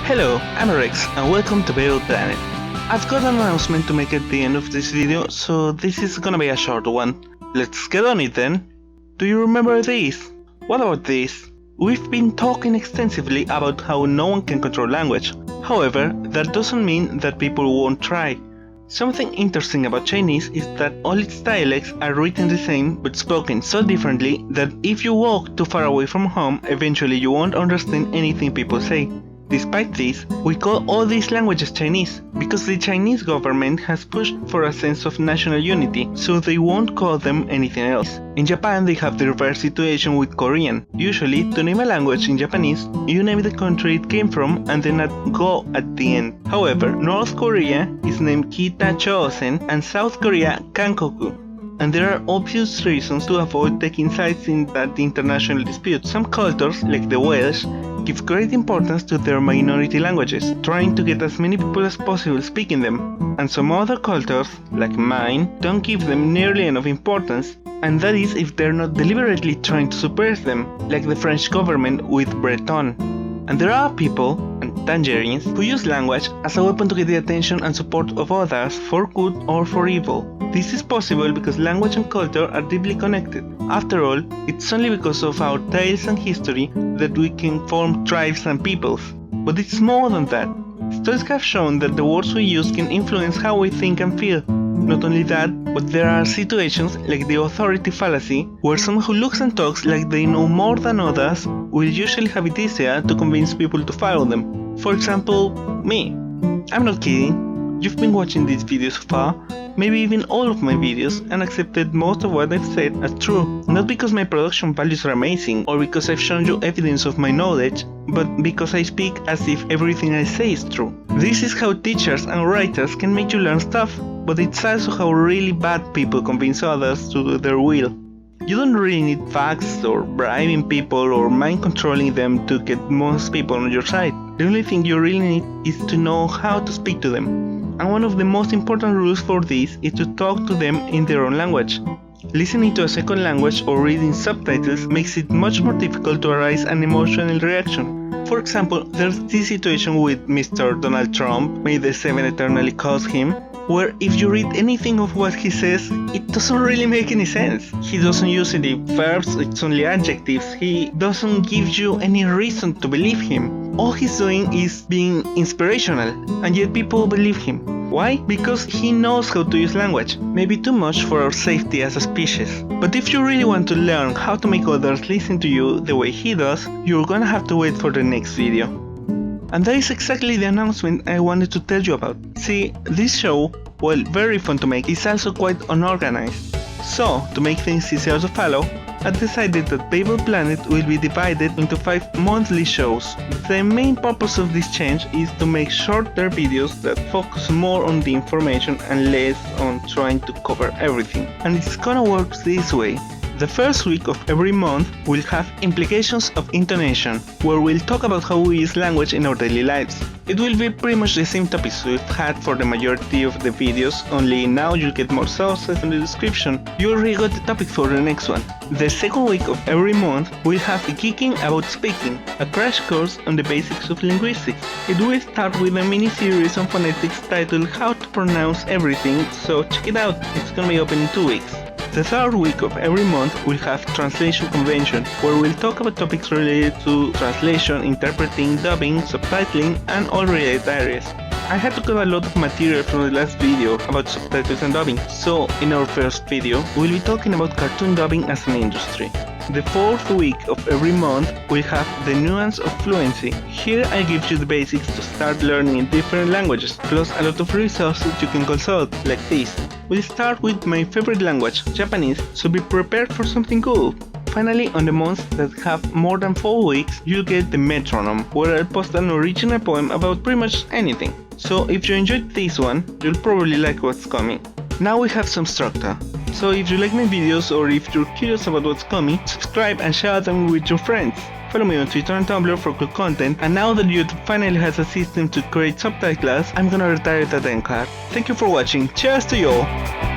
Hello, I'm Rex and welcome to Babel Planet. I've got an announcement to make at the end of this video, so this is gonna be a short one. Let's get on it then. Do you remember this? What about this? We've been talking extensively about how no one can control language. However, that doesn't mean that people won't try. Something interesting about Chinese is that all its dialects are written the same but spoken so differently that if you walk too far away from home, eventually you won't understand anything people say. Despite this, we call all these languages Chinese because the Chinese government has pushed for a sense of national unity, so they won't call them anything else. In Japan, they have the reverse situation with Korean. Usually, to name a language in Japanese, you name the country it came from and then add go at the end. However, North Korea is named Kita Chosen and South Korea Kankoku. And there are obvious reasons to avoid taking sides in that international dispute. Some cultures, like the Welsh, give great importance to their minority languages, trying to get as many people as possible speaking them. And some other cultures, like mine, don't give them nearly enough importance, and that is if they're not deliberately trying to suppress them, like the French government with Breton. And there are people, and tangerines, who use language as a weapon to get the attention and support of others for good or for evil. This is possible because language and culture are deeply connected. After all, it's only because of our tales and history that we can form tribes and peoples. But it's more than that. Studies have shown that the words we use can influence how we think and feel. Not only that, but there are situations like the authority fallacy, where someone who looks and talks like they know more than others will usually have it easier to convince people to follow them. For example, me. I'm not kidding. You've been watching these videos so far, maybe even all of my videos, and accepted most of what I've said as true. Not because my production values are amazing, or because I've shown you evidence of my knowledge, but because I speak as if everything I say is true. This is how teachers and writers can make you learn stuff, but it's also how really bad people convince others to do their will. You don't really need facts or bribing people or mind controlling them to get most people on your side. The only thing you really need is to know how to speak to them. And one of the most important rules for this is to talk to them in their own language. Listening to a second language or reading subtitles makes it much more difficult to arouse an emotional reaction. For example, there's this situation with Mr. Donald Trump, may the seven eternally cause him, where if you read anything of what he says, it doesn't really make any sense. He doesn't use any verbs, it's only adjectives, he doesn't give you any reason to believe him. All he's doing is being inspirational, and yet people believe him. Why? Because he knows how to use language, maybe too much for our safety as a species. But if you really want to learn how to make others listen to you the way he does, you're gonna have to wait for the next video. And that is exactly the announcement I wanted to tell you about. See, this show, while very fun to make, is also quite unorganized. So, to make things easier to follow, I decided that Babel Planet will be divided into 5 monthly shows. The main purpose of this change is to make shorter videos that focus more on the information and less on trying to cover everything. And it's gonna work this way. The first week of every month will have implications of intonation, where we'll talk about how we use language in our daily lives. It will be pretty much the same topics we've had for the majority of the videos, only now you'll get more sources in the description. You already got the topic for the next one. The second week of every month we'll have Geeking About Speaking, a crash course on the basics of linguistics. It will start with a mini-series on phonetics titled How to Pronounce Everything, so check it out, it's gonna be open in 2 weeks. The third week of every month we'll have Translation Convention, where we'll talk about topics related to translation, interpreting, dubbing, subtitling, and all related areas. I had to cut a lot of material from the last video about subtitles and dubbing, so in our first video we'll be talking about cartoon dubbing as an industry. The fourth week of every month we'll have the nuance of fluency. Here I give you the basics to start learning in different languages, plus a lot of resources you can consult, like this. We'll start with my favorite language, Japanese, so be prepared for something cool. Finally, on the months that have more than 4 weeks, you'll get the metronome, where I'll post an original poem about pretty much anything. So if you enjoyed this one, you'll probably like what's coming. Now we have some structure. So if you like my videos or if you're curious about what's coming, subscribe and share them with your friends. Follow me on Twitter and Tumblr for cool content, and now that YouTube finally has a system to create subtitles, I'm gonna retire that end card. Thank you for watching, cheers to you all!